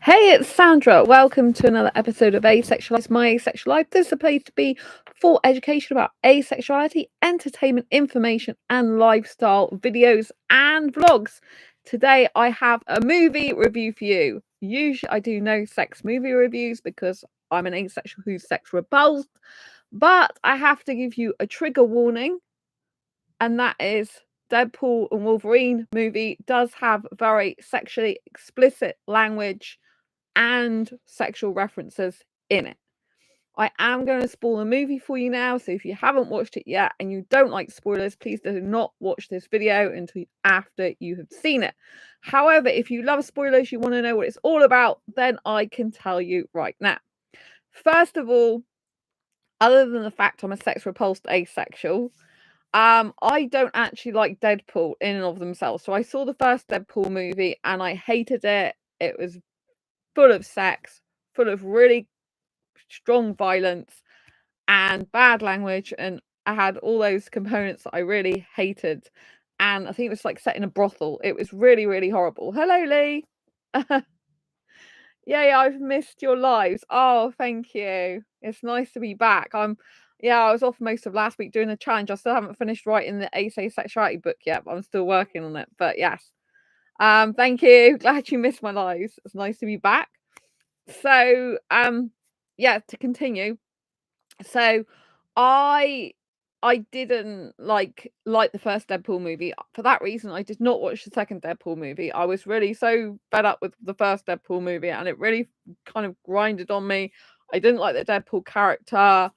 Hey, it's Sandra. Welcome to another episode of Asexualise, my asexual life. This is a place to be for education about asexuality, entertainment, information, and lifestyle videos and vlogs. Today, I have a movie review for you. Usually, I do no sex movie reviews because I'm an asexual who's sex repulsed, but I have to give you a trigger warning, and that is Deadpool and Wolverine movie does have very sexually explicit language and sexual references in it. I am going to spoil the movie for you now, so if you haven't watched it yet and you don't like spoilers, please do not watch this video until after you have seen it. However, if you love spoilers, you want to know what it's all about, then I can tell you right now. First of all, other than the fact I'm a sex repulsed asexual, I don't actually like Deadpool in and of themselves. So I saw the first Deadpool movie and I hated it. It was full of sex, full of really strong violence and bad language, and I had all those components that I really hated. And I think it was like set in a brothel. It was really, really horrible. Hello, Lee. Yay, I've missed your lives. Oh, thank you. It's nice to be back. Yeah, I was off most of last week doing a challenge. I still haven't finished writing the Asexuality book yet, but I'm still working on it. But yes. Thank you. Glad you missed my lives. It's nice to be back. So, yeah, to continue. So I I didn't like the first Deadpool movie. For that reason, I did not watch the second Deadpool movie. I was really so fed up with the first Deadpool movie, and it really kind of grinded on me. I didn't like the Deadpool character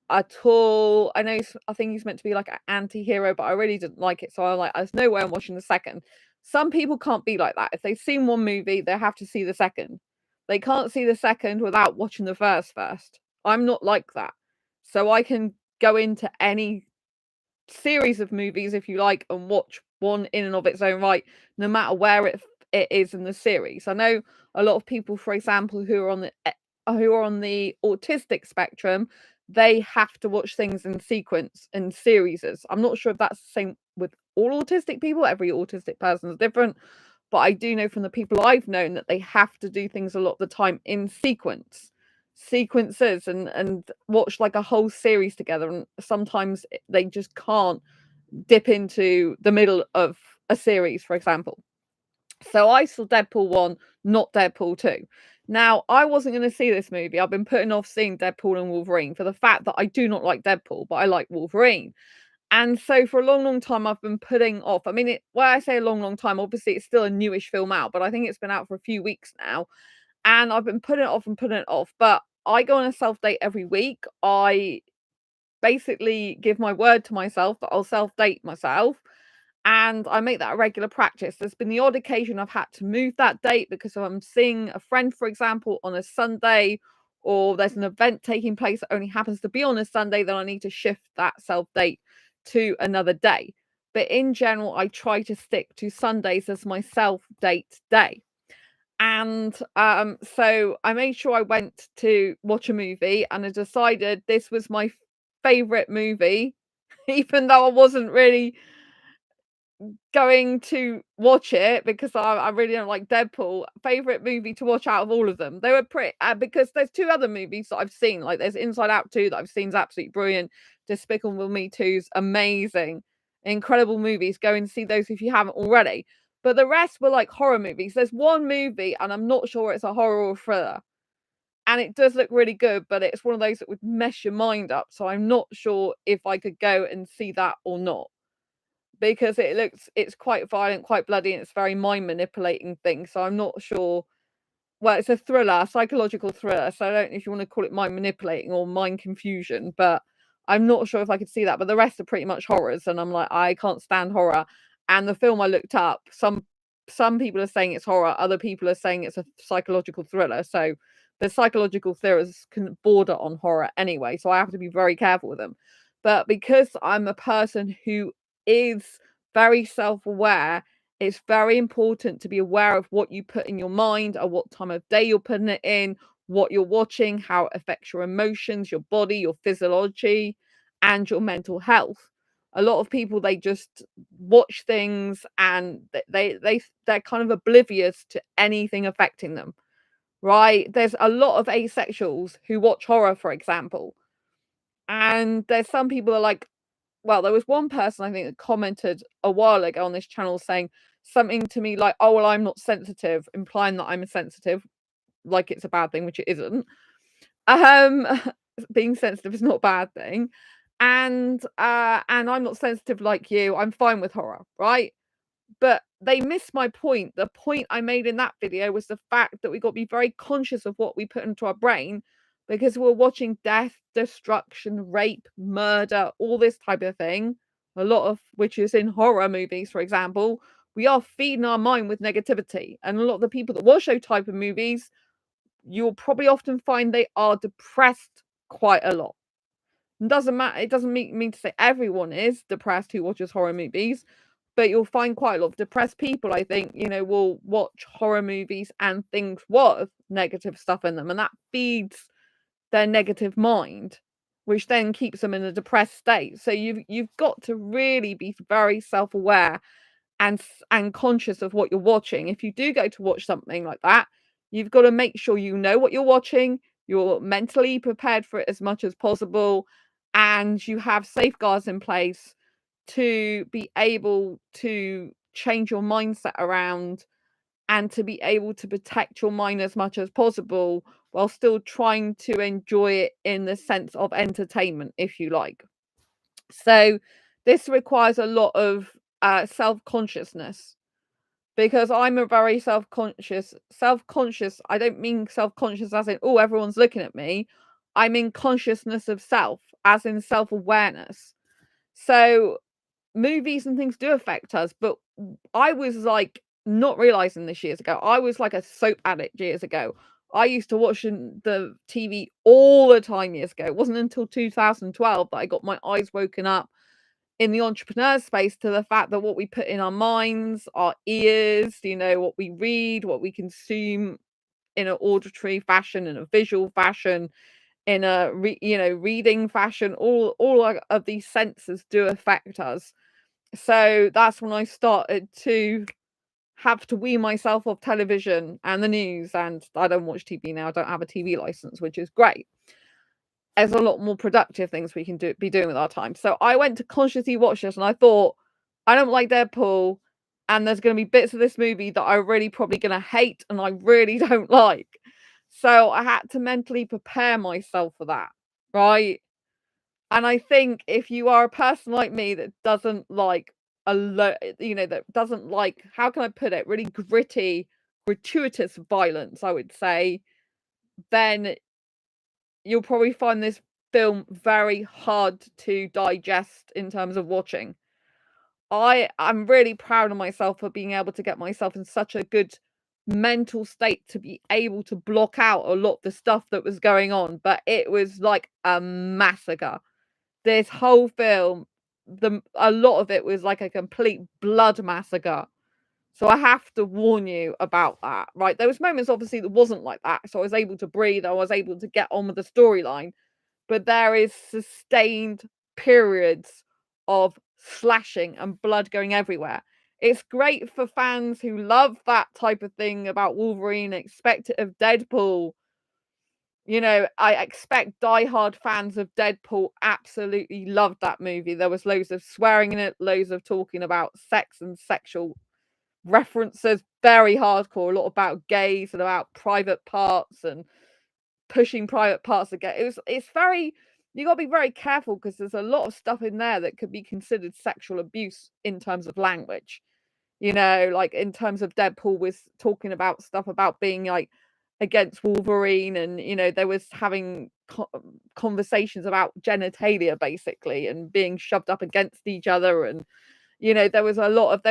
at all. I think he's meant to be like an anti-hero, but I really didn't like it. So I'm like, there's no way I'm watching the second. Some people can't be like that. If they've seen one movie, they have to see the second. They can't see the second without watching the first. I'm not like that. So I can go into any series of movies, if you like, and watch one in and of its own right, no matter where it is in the series. I know a lot of people, for example, who are on the autistic spectrum, they have to watch things in sequence in series. I'm not sure if that's the same with all autistic people. Every autistic person is different, but I do know from the people I've known that they have to do things a lot of the time in sequences and watch like a whole series together, and sometimes they just can't dip into the middle of a series, for example. So I saw Deadpool 1, not Deadpool 2. Now, I wasn't going to see this movie. I've been putting off seeing Deadpool and Wolverine for the fact that I do not like Deadpool, but I like Wolverine. And so for a long, long time, I've been putting off. I mean, when I say a long, long time, obviously it's still a newish film out, but I think it's been out for a few weeks now. And I've been putting it off and putting it off. But I go on a self date every week. I basically give my word to myself that I'll self date myself. And I make that a regular practice. There's been the odd occasion I've had to move that date because I'm seeing a friend, for example, on a Sunday, or there's an event taking place that only happens to be on a Sunday, then I need to shift that self date to another day. But in general, I try to stick to Sundays as my self date day. And so I made sure I went to watch a movie, and I decided this was my favorite movie, even though I wasn't really going to watch it because I really don't like Deadpool. Favorite movie to watch out of all of them. They were pretty because there's two other movies that I've seen. Like there's Inside Out 2 that I've seen is absolutely brilliant. Despicable Me 2's amazing. Incredible movies. Go and see those if you haven't already. But the rest were like horror movies. There's one movie, and I'm not sure it's a horror or thriller. And it does look really good, but it's one of those that would mess your mind up. So I'm not sure if I could go and see that or not, because it's quite violent, quite bloody, and it's very mind manipulating thing. So I'm not sure. Well, it's a thriller, psychological thriller. So I don't know if you want to call it mind manipulating or mind confusion, but I'm not sure if I could see that. But the rest are pretty much horrors, and I'm like, I can't stand horror. And the film I looked up, some people are saying it's horror, other people are saying it's a psychological thriller. So the psychological thrillers can border on horror anyway. So I have to be very careful with them. But because I'm a person who is very self aware, it's very important to be aware of what you put in your mind, or what time of day you're putting it in, what you're watching, how it affects your emotions, your body, your physiology, and your mental health. A lot of people, they just watch things and they're kind of oblivious to anything affecting them. right? There's a lot of asexuals who watch horror, for example, and there's some people are like, well, there was one person I think that commented a while ago on this channel saying something to me like, "Oh, well, I'm not sensitive," implying that I'm sensitive, like it's a bad thing, which it isn't. Um, being sensitive is not a bad thing, and I'm not sensitive like you. I'm fine with horror, right? But they missed my point. The point I made in that video was the fact that we got to be very conscious of what we put into our brain because we're watching death, destruction, rape, murder, all this type of thing. A lot of which is in horror movies, for example. We are feeding our mind with negativity. And a lot of the people that watch those type of movies, you'll probably often find they are depressed quite a lot. It doesn't matter. It doesn't mean to say everyone is depressed who watches horror movies, but you'll find quite a lot of depressed people, I think, will watch horror movies and things with negative stuff in them, and that feeds their negative mind, which then keeps them in a depressed state. So you've got to really be very self-aware and conscious of what you're watching. If you do go to watch something like that, you've got to make sure you know what you're watching, you're mentally prepared for it as much as possible, and you have safeguards in place to be able to change your mindset around and to be able to protect your mind as much as possible while still trying to enjoy it in the sense of entertainment, if you like. So this requires a lot of self-consciousness, because I'm a very self-conscious. I don't mean self-conscious as in, oh, everyone's looking at me. I mean consciousness of self, as in self-awareness. So movies and things do affect us, but I was like not realizing this years ago. I was like a soap addict years ago. I used to watch the TV all the time years ago. It wasn't until 2012 that I got my eyes woken up in the entrepreneur space to the fact that what we put in our minds, our ears, what we read, what we consume in an auditory fashion, in a visual fashion, in a reading fashion, all of these senses do affect us. So that's when I started to have to wean myself off television and the news, and I don't watch TV now. I don't have a TV license, which is great. There's a lot more productive things we can be doing with our time. So I went to consciously watch this, and I thought, I don't like Deadpool, and there's going to be bits of this movie that I'm really probably going to hate, and I really don't like. So I had to mentally prepare myself for that, right? And I think if you are a person like me that doesn't like that doesn't like, how can I put it, really gritty, gratuitous violence, I would say, then you'll probably find this film very hard to digest in terms of watching. I'm really proud of myself for being able to get myself in such a good mental state to be able to block out a lot of the stuff that was going on, but it was like a massacre. This whole film, a lot of it was like a complete blood massacre. So I have to warn you about that, right? There was moments obviously that wasn't like that, so I was able to breathe, I was able to get on with the storyline, but there is sustained periods of slashing and blood going everywhere. It's great for fans who love that type of thing about Wolverine, expect it of Deadpool. I expect diehard fans of Deadpool absolutely loved that movie. There was loads of swearing in it, loads of talking about sex and sexual references, very hardcore, a lot about gays and about private parts and pushing private parts again. It's very, you got to be very careful because there's a lot of stuff in there that could be considered sexual abuse in terms of language. Like in terms of Deadpool was talking about stuff about being like against Wolverine, and there was having conversations about genitalia basically and being shoved up against each other, and there was a lot of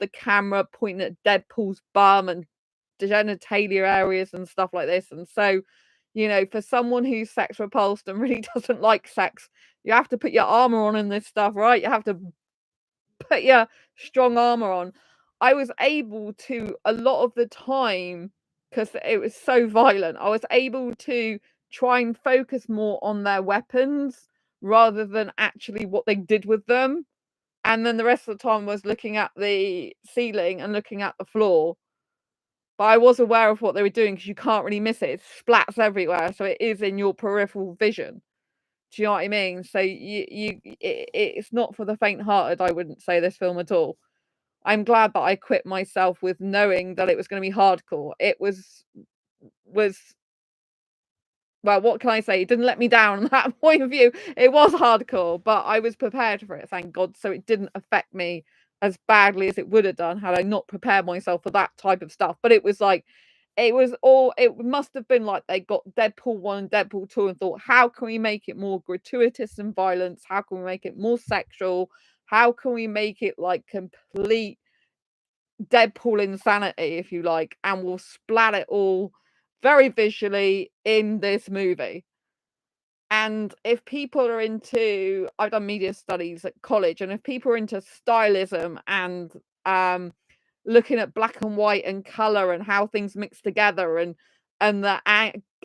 the camera pointing at Deadpool's bum and genitalia areas and stuff like this. And so, for someone who's sex repulsed and really doesn't like sex, you have to put your armor on in this stuff, right? You have to put your strong armor on. I was able to, a lot of the time, because it was so violent, I was able to try and focus more on their weapons rather than actually what they did with them. And then the rest of the time was looking at the ceiling and looking at the floor. but I was aware of what they were doing because you can't really miss it. It splats everywhere, so it is in your peripheral vision. Do you know what I mean? So it's not for the faint-hearted. I wouldn't say this film at all. I'm glad that I equipped myself with knowing that it was going to be hardcore. It was well, what can I say? It didn't let me down on that point of view. It was hardcore, but I was prepared for it, thank God. So it didn't affect me as badly as it would have done had I not prepared myself for that type of stuff. But it was like, it must have been like they got Deadpool 1 and Deadpool 2 and thought, how can we make it more gratuitous and violence? How can we make it more sexual? How can we make it like complete Deadpool insanity, if you like, and we'll splat it all very visually in this movie. And if people are into, I've done media studies at college, and if people are into stylism and um, looking at black and white and color and how things mix together and the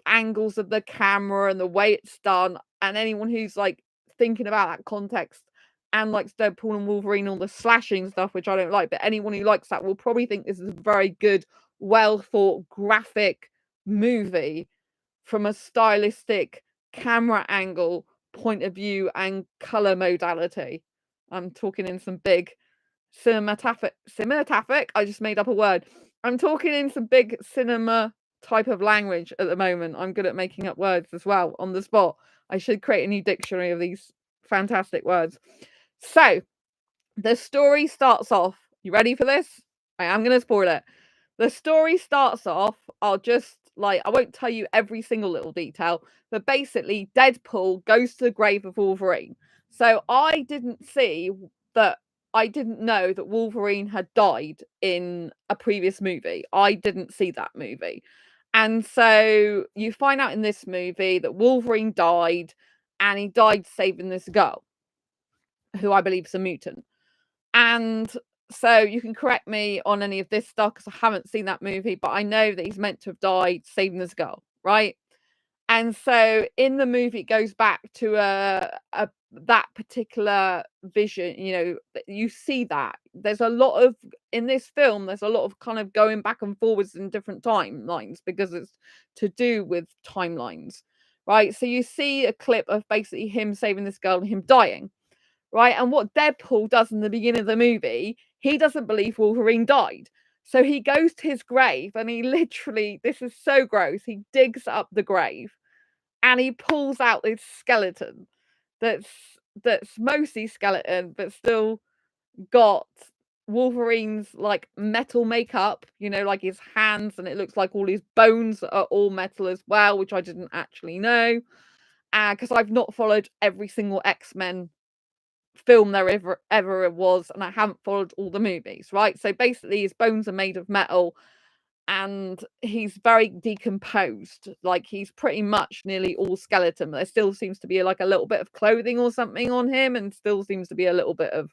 angles of the camera and the way it's done, and anyone who's like thinking about that context and likes Deadpool and Wolverine, all the slashing stuff, which I don't like, but anyone who likes that will probably think this is a very good, well thought graphic movie from a stylistic camera angle point of view and color modality. I'm talking in some big cinematographic. I just made up a word. I'm talking in some big cinema type of language at the moment. I'm good at making up words as well on the spot. I should create a new dictionary of these fantastic words. So the story starts off. You ready for this? I am going to spoil it. The story starts off. I won't tell you every single little detail, but basically, Deadpool goes to the grave of Wolverine. So I didn't know that Wolverine had died in a previous movie. I didn't see that movie. And so you find out in this movie that Wolverine died and he died saving this girl, who I believe is a mutant. And so you can correct me on any of this stuff because I haven't seen that movie, but I know that he's meant to have died saving this girl, right? And so in the movie, it goes back to that particular vision. You know, you see that there's a lot of in this film. There's a lot of kind of going back and forwards in different timelines because it's to do with timelines, right? So you see a clip of basically him saving this girl and him dying, right? And what Deadpool does in the beginning of the movie, he doesn't believe Wolverine died. So he goes to his grave and he literally, this is so gross, he digs up the grave and he pulls out this skeleton that's that's mostly skeleton, but still got Wolverine's like metal makeup, you know, like his hands, and it looks like all his bones are all metal as well, which I didn't actually know. Because I've not followed every single X-Men film there ever was, and I haven't followed all the movies, right? So basically his bones are made of metal and he's very decomposed. Like he's pretty much nearly all skeleton. There still seems to be like a little bit of clothing or something on him, and still seems to be a little bit of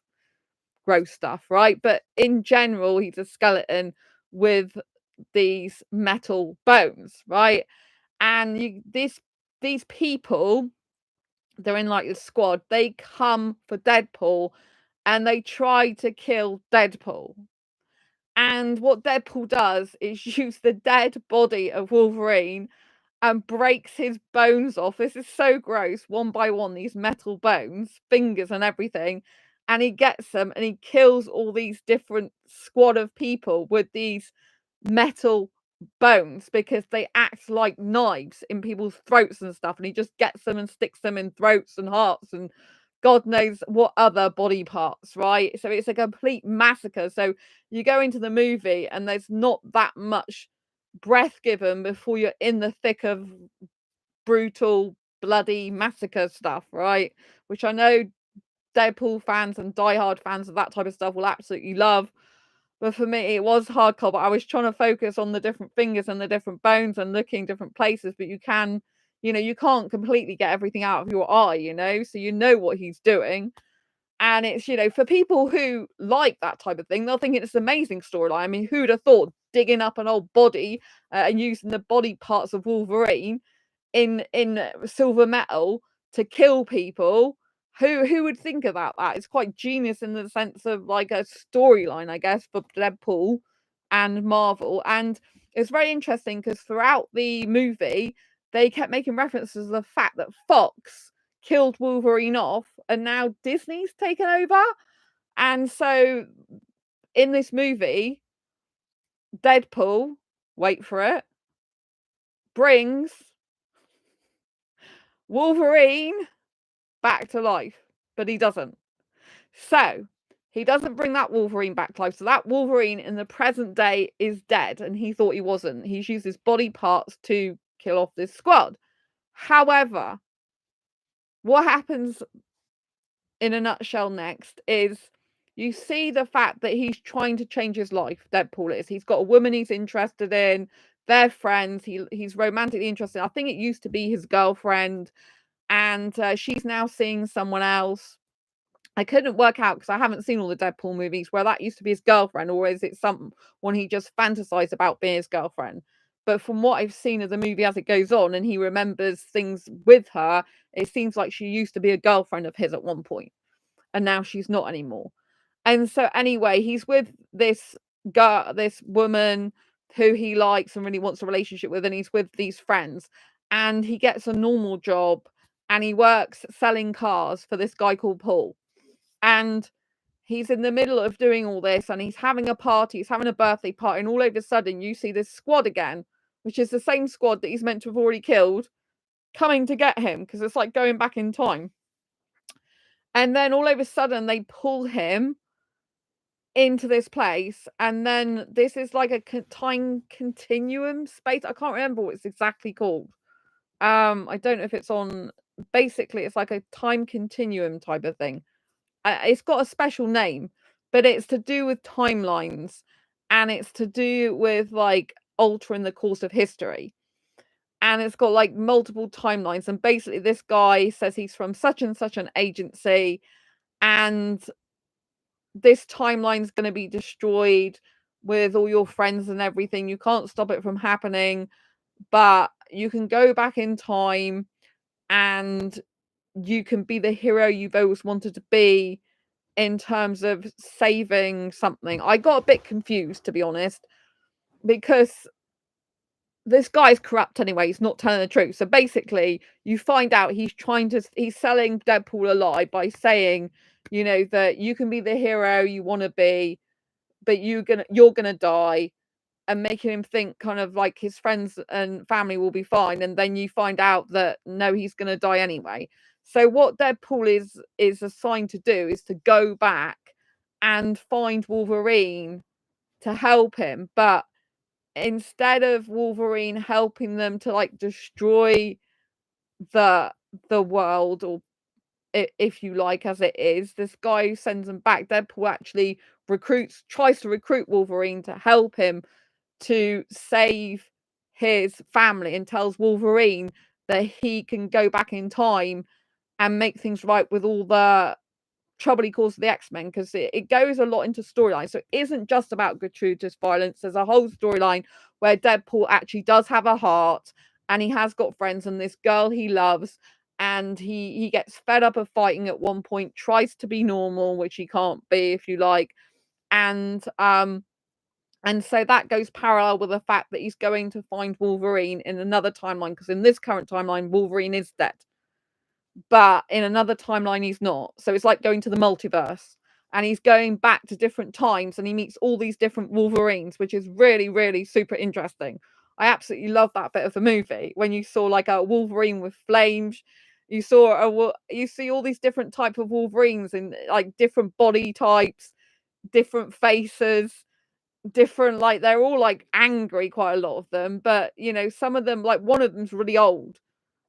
gross stuff, right? But in general, he's a skeleton with these metal bones, right? And these people, they're in like the squad, they come for Deadpool and they try to kill Deadpool. And what Deadpool does is use the dead body of Wolverine and breaks his bones off. This is so gross, one by one, these metal bones, fingers and everything. And he gets them and he kills all these different squad of people with these metal bones because they act like knives in people's throats and stuff. And he just gets them and sticks them in throats and hearts and God knows what other body parts, right? So it's a complete massacre. So you go into the movie and there's not that much breath given before you're in the thick of brutal, bloody massacre stuff, right? Which I know Deadpool fans and diehard fans of that type of stuff will absolutely love. But for me, it was hardcore. But I was trying to focus on the different fingers and the different bones and looking different places. But you can, you know, you can't completely get everything out of your eye, you know, so you know what he's doing. And it's, you know, for people who like that type of thing, they'll think it's an amazing storyline. I mean, who'd have thought digging up an old body and using the body parts of Wolverine in silver metal to kill people? Who would think about that? It's quite genius in the sense of like a storyline, I guess, for Deadpool and Marvel. And it's very interesting because throughout the movie, they kept making references to the fact that Fox killed Wolverine off, and now Disney's taken over. And so in this movie, Deadpool, wait for it, brings Wolverine back to life, but he doesn't. So he doesn't bring that Wolverine back to life. So that Wolverine in the present day is dead, and he thought he wasn't. He's used his body parts to kill off this squad. However, what happens in a nutshell next is you see the fact that he's trying to change his life. Deadpool is. He's got a woman he's interested in. They're friends. He's romantically interested. I think it used to be his girlfriend, and she's now seeing someone else. I couldn't work out because I haven't seen all the Deadpool movies where that used to be his girlfriend, or is it someone he just fantasized about being his girlfriend? But from what I've seen of the movie as it goes on, and he remembers things with her, it seems like she used to be a girlfriend of his at one point, and now she's not anymore. And so anyway, he's with this girl, this woman who he likes and really wants a relationship with, and he's with these friends, and he gets a normal job, and he works selling cars for this guy called Paul. And he's in the middle of doing all this, and he's having a party, he's having a birthday party, and all of a sudden you see this squad again, which is the same squad that he's meant to have already killed, coming to get him, because it's like going back in time. And then all of a sudden they pull him into this place, and then this is like a time continuum space. I can't remember what it's exactly called. I don't know if it's on, basically it's like a time continuum type of thing. It's got a special name, but it's to do with timelines, and it's to do with like altering the course of history. And it's got like multiple timelines, and basically this guy says he's from such and such an agency, and this timeline's going to be destroyed with all your friends and everything. You can't stop it from happening, but you can go back in time and you can be the hero you've always wanted to be in terms of saving something. I got a bit confused, to be honest, because this guy's corrupt anyway. He's not telling the truth. So basically, you find out he's selling Deadpool a lie by saying, you know, that you can be the hero you want to be, but you're gonna die, and making him think kind of like his friends and family will be fine. And then you find out that no, he's gonna die anyway. So what Deadpool is assigned to do is to go back and find Wolverine to help him. But instead of Wolverine helping them to like destroy the world, or if you like, as it is, this guy who sends them back, Deadpool actually tries to recruit Wolverine to help him to save his family, and tells Wolverine that he can go back in time and make things right with all the trouble he caused the X-Men, because it goes a lot into storyline. So it isn't just about gratuitous violence. There's a whole storyline where Deadpool actually does have a heart, and he has got friends, and this girl he loves, and he gets fed up of fighting at one point, tries to be normal, which he can't be, if you like. And so that goes parallel with the fact that he's going to find Wolverine in another timeline, because in this current timeline, Wolverine is dead. But in another timeline, he's not. So it's like going to the multiverse. And he's going back to different times, and he meets all these different Wolverines, which is really, really super interesting. I absolutely love that bit of the movie. When you saw like a Wolverine with flames, you see all these different types of Wolverines in like different body types, different faces, different, like they're all like angry, quite a lot of them. But you know, some of them, like one of them's really old,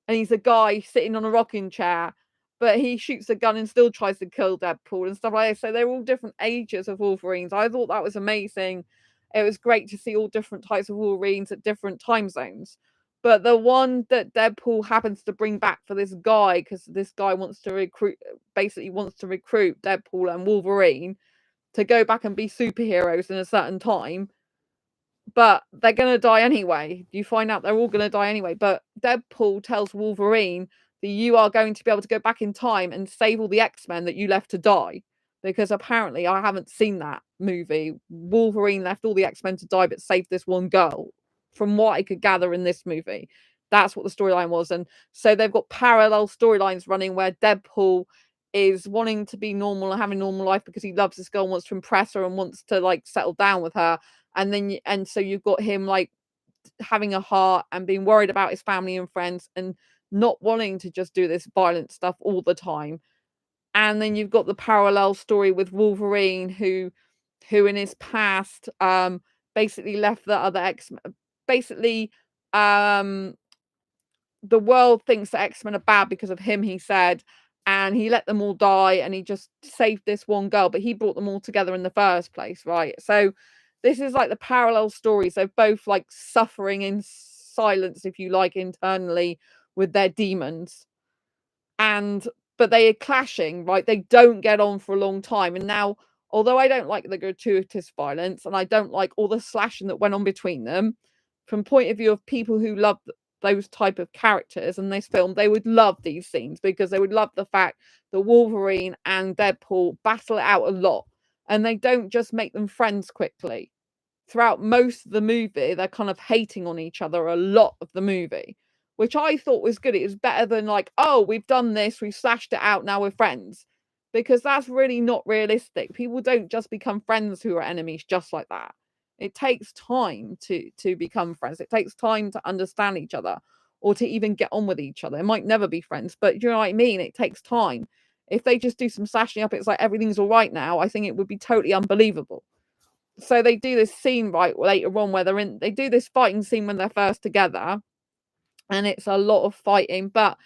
and he's a guy sitting on a rocking chair, but he shoots a gun and still tries to kill Deadpool and stuff like that. So they're all different ages of Wolverines. I thought that was amazing. It was great to see all different types of Wolverines at different time zones. But the one that Deadpool happens to bring back for this guy, because this guy wants to recruit Deadpool and Wolverine to go back and be superheroes in a certain time, but they're going to die anyway. You find out they're all going to die anyway. But Deadpool tells Wolverine that you are going to be able to go back in time and save all the X-Men that you left to die. Because apparently, I haven't seen that movie. Wolverine left all the X-Men to die, but saved this one girl. from what I could gather in this movie. That's what the storyline was. And so they've got parallel storylines running where Deadpool is wanting to be normal and having a normal life because he loves this girl and wants to impress her and wants to like settle down with her. And so you've got him like having a heart and being worried about his family and friends and not wanting to just do this violent stuff all the time. And then you've got the parallel story with Wolverine, who in his past basically left the other X-Men. Basically, the world thinks that X-Men are bad because of him, he said, and he let them all die and he just saved this one girl, but he brought them all together in the first place, right? So this is like the parallel stories. They're both like suffering in silence, if you like, internally with their demons. But they are clashing, right? They don't get on for a long time. And now, although I don't like the gratuitous violence and I don't like all the slashing that went on between them, from point of view of people who love those type of characters in this film, they would love these scenes because they would love the fact that Wolverine and Deadpool battle it out a lot and they don't just make them friends quickly. Throughout most of the movie, they're kind of hating on each other a lot of the movie, which I thought was good. It was better than like, oh, we've done this, we've slashed it out, now we're friends. Because that's really not realistic. People don't just become friends who are enemies just like that. It takes time to become friends. It takes time to understand each other or to even get on with each other. It might never be friends, but you know what I mean? It takes time. If they just do some slashing up, it's like everything's all right now, I think it would be totally unbelievable. So they do this scene right later on where they do this fighting scene when they're first together, and it's a lot of fighting, but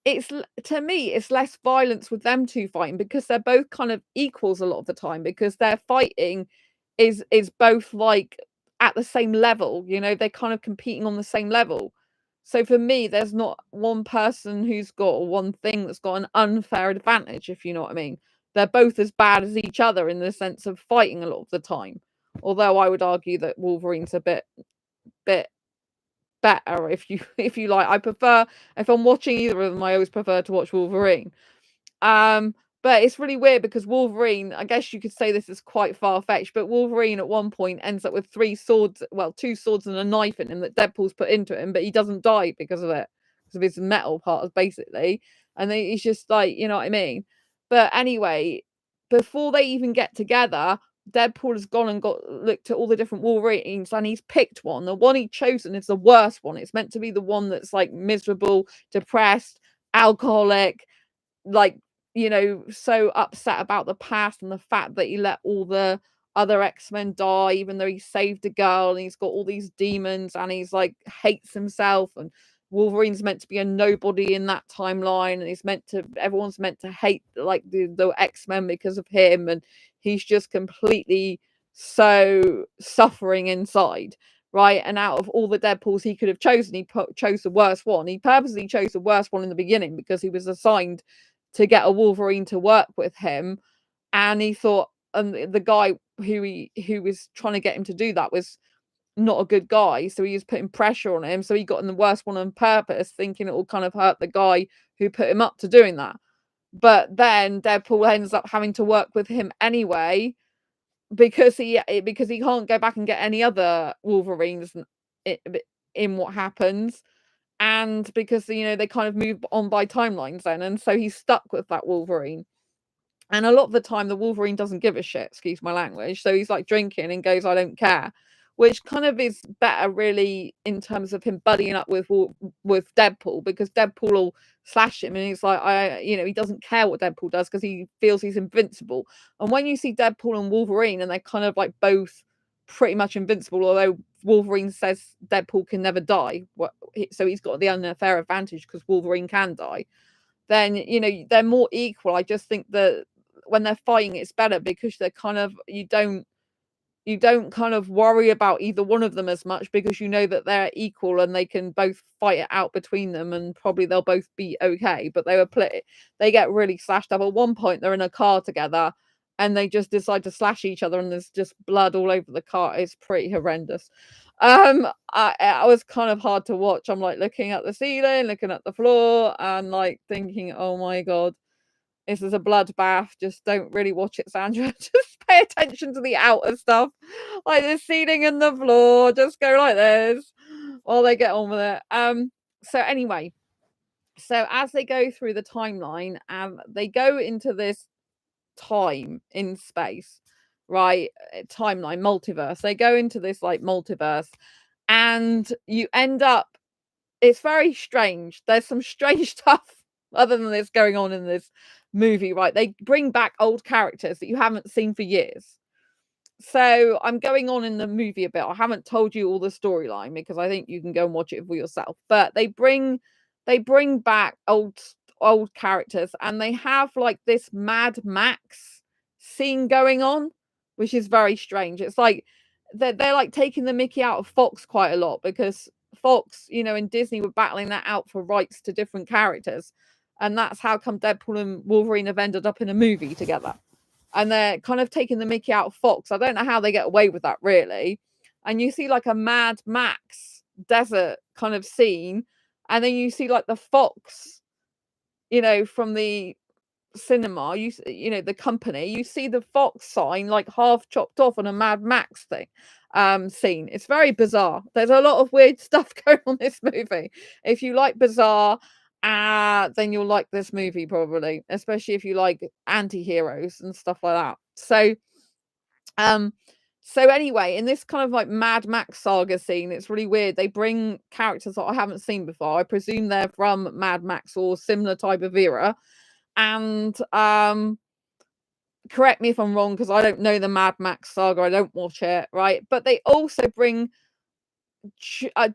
it's, to me, it's less violence with them two fighting because they're both kind of equals a lot of the time because their fighting is both like at the same level, you know, they're kind of competing on the same level. So for me, there's not one person who's got one thing that's got an unfair advantage, if you know what I mean. They're both as bad as each other in the sense of fighting a lot of the time. Although I would argue that Wolverine's a bit better if you like. I prefer, if I'm watching either of them, I always prefer to watch Wolverine. But it's really weird because Wolverine, I guess you could say this is quite far-fetched, but Wolverine at one point ends up with 3 swords, well, 2 swords and a knife in him that Deadpool's put into him, but he doesn't die because of it, because of his metal parts, basically. And then he's just like, you know what I mean? But anyway, before they even get together, Deadpool has gone and looked at all the different Wolverines and he's picked one. The one he's chosen is the worst one. It's meant to be the one that's like miserable, depressed, alcoholic, like, you know, so upset about the past and the fact that he let all the other X-Men die, even though he saved a girl and he's got all these demons and he's like hates himself, and Wolverine's meant to be a nobody in that timeline and everyone's meant to hate like the X-Men because of him, and he's just completely so suffering inside, right? And out of all the Deadpools he could have chosen, he chose the worst one. He purposely chose the worst one in the beginning because he was assigned to get a Wolverine to work with him, and he thought, and the guy who was trying to get him to do that was not a good guy, so he was putting pressure on him, so he got in the worst one on purpose, thinking it will kind of hurt the guy who put him up to doing that. But then Deadpool ends up having to work with him anyway because he can't go back and get any other Wolverines in what happens, and because, you know, they kind of move on by timelines then, and so he's stuck with that Wolverine. And a lot of the time the Wolverine doesn't give a shit, excuse my language, so he's like drinking and goes, I don't care, which kind of is better really in terms of him buddying up with Deadpool, because Deadpool will slash him and he's like, you know, he doesn't care what Deadpool does because he feels he's invincible. And when you see Deadpool and Wolverine and they're kind of like both pretty much invincible, although Wolverine says Deadpool can never die, so he's got the unfair advantage because Wolverine can die, then, you know, they're more equal. I just think that when they're fighting it's better because they're kind of, you don't kind of worry about either one of them as much because you know that they're equal and they can both fight it out between them and probably they'll both be okay. But they get really slashed up. At one point they're in a car together and they just decide to slash each other and there's just blood all over the car. It's pretty horrendous. I was kind of hard to watch. I'm like looking at the ceiling, looking at the floor and like thinking, oh my god, this is a bloodbath. Just don't really watch it, Sandra. Just pay attention to the outer stuff, like the ceiling and the floor. Just go like this. while they get on with it. So anyway, so as they go through the timeline, they go into this time in space, right? Timeline, multiverse. They go into this like multiverse, and you end up. It's very strange. There's some strange stuff other than this going on in this movie, right? They bring back old characters that you haven't seen for years. So I'm going on in the movie a bit. I haven't told you all the storyline because I think you can go and watch it for yourself. But they bring back old characters, and they have like this Mad Max scene going on, which is very strange. It's like they're like taking the mickey out of Fox quite a lot, because Fox, and Disney were battling that out for rights to different characters. And that's how come Deadpool and Wolverine have ended up in a movie together. And they're kind of taking the mickey out of Fox. I don't know how they get away with that, really. And you see like a Mad Max desert kind of scene, and then you see like the Fox, from the cinema, the company, you see the Fox sign like half chopped off on a Mad Max thing scene. It's very bizarre. There's a lot of weird stuff going on in this movie. If you like bizarre, then you'll like this movie probably, especially if you like anti-heroes and stuff like that. So anyway, in this kind of like Mad Max saga scene, it's really weird. They bring characters that I haven't seen before. I presume they're from Mad Max or similar type of era. And correct me if I'm wrong, because I don't know the Mad Max saga. I don't watch it, right? But they also bring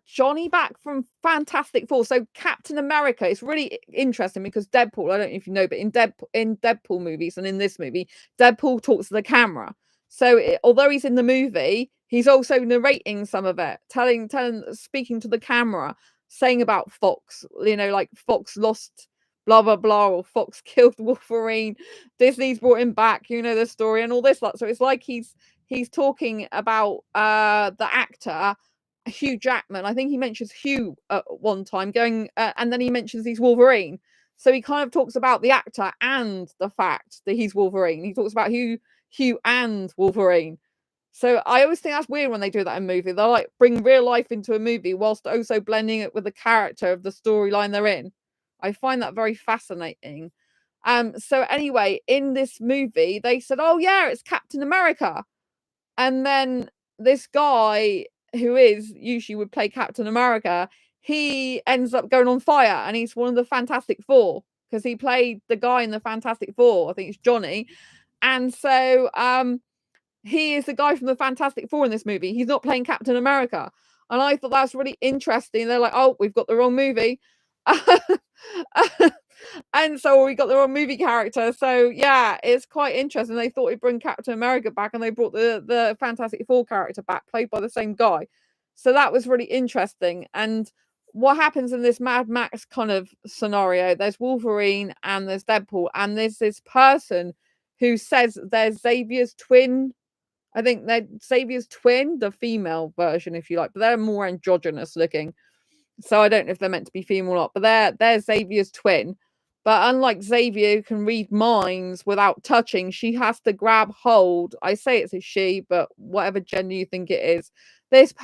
Johnny back from Fantastic Four. So Captain America is really interesting because Deadpool, I don't know if you know, but in Deadpool movies and in this movie, Deadpool talks to the camera. So although he's in the movie, he's also narrating some of it, speaking to the camera, saying about Fox, like Fox lost blah blah blah, or Fox killed Wolverine, Disney's brought him back, the story and all this lot. So it's like he's talking about the actor Hugh Jackman. I think he mentions Hugh at one time, and then he mentions he's Wolverine. So he kind of talks about the actor and the fact that he's Wolverine. He talks about Hugh and Wolverine. So I always think that's weird when they do that in a movie. They'll like bring real life into a movie whilst also blending it with the character of the storyline they're in. I find that very fascinating. So anyway, in this movie, they said, "Oh yeah, it's Captain America," and then this guy who is usually would play Captain America, he ends up going on fire, and he's one of the Fantastic Four because he played the guy in the Fantastic Four. I think it's Johnny, and so he is the guy from the Fantastic Four in this movie. He's not playing Captain America, and I thought that's really interesting. They're like, "Oh, we've got the wrong movie." And so we got the wrong movie character. So yeah, it's quite interesting. They thought he'd bring Captain America back, and they brought the Fantastic Four character back, played by the same guy. So that was really interesting. And what happens in this Mad Max kind of scenario, there's Wolverine and there's Deadpool, and there's this person who says there's Xavier's twin. I think they're Xavier's twin, the female version, if you like, but they're more androgynous looking. So I don't know if they're meant to be female or not, but they're Xavier's twin. But unlike Xavier, who can read minds without touching, she has to grab hold. I say it's a she, but whatever gender you think it is, this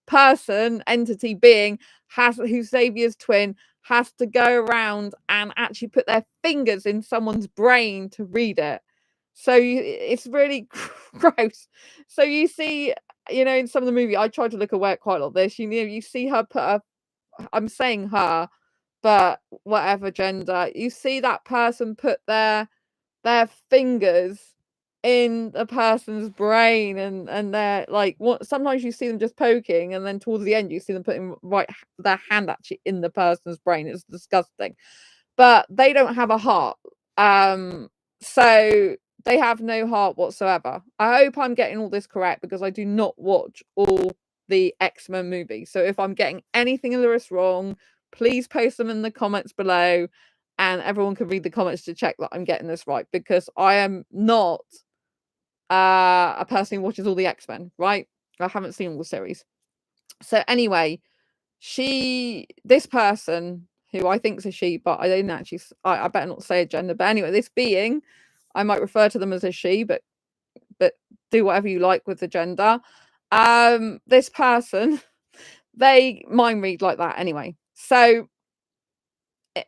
person, entity, being, who's Xavier's twin, has to go around and actually put their fingers in someone's brain to read it. So it's really gross. So you see, in some of the movie, I tried to look away at quite a lot of this. You see her put I'm saying her, but whatever gender, you see that person put their fingers in the person's brain, and they're like, sometimes you see them just poking, and then towards the end you see them putting their hand actually in the person's brain. It's disgusting, but they don't have a heart, so they have no heart whatsoever. I hope I'm getting all this correct, because I do not watch all the X-Men movies. So if I'm getting anything in the list wrong, please post them in the comments below, and everyone can read the comments to check that I'm getting this right, because I am not a person who watches all the X-Men, right? I haven't seen all the series. So anyway, this person, who I think is a she, but I didn't actually, I better not say a gender, but anyway, this being, I might refer to them as a she, but do whatever you like with the gender. This person, they mind read like that anyway. So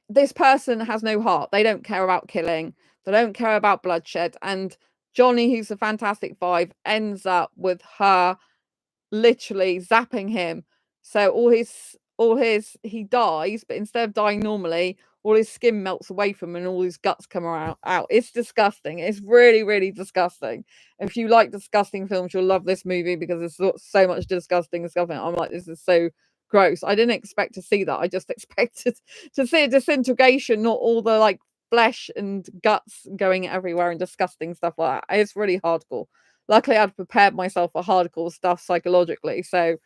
this person has no heart. They don't care about killing. They don't care about bloodshed. And Johnny, who's the Fantastic Five, ends up with her literally zapping him. So he dies, but instead of dying normally, all his skin melts away from him and all his guts come out. It's disgusting. It's really, really disgusting. If you like disgusting films, you'll love this movie because there's so much disgusting stuff in it. I'm like, this is so gross. I didn't expect to see that. I just expected to see a disintegration, not all the like flesh and guts going everywhere and disgusting stuff like that. It's really hardcore. Luckily, I'd prepared myself for hardcore stuff psychologically. So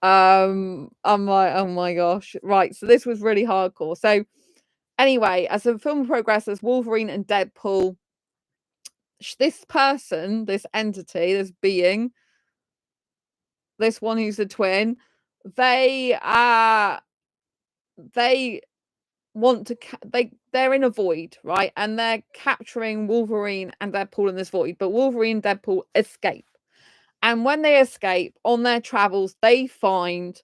I'm like, oh my gosh. Right. So this was really hardcore. So anyway, as the film progresses, Wolverine and Deadpool, this person, this entity, this being, this one who's a twin, they want to they're in a void, right? And they're capturing Wolverine and Deadpool in this void, but Wolverine and Deadpool escape. And when they escape on their travels, they find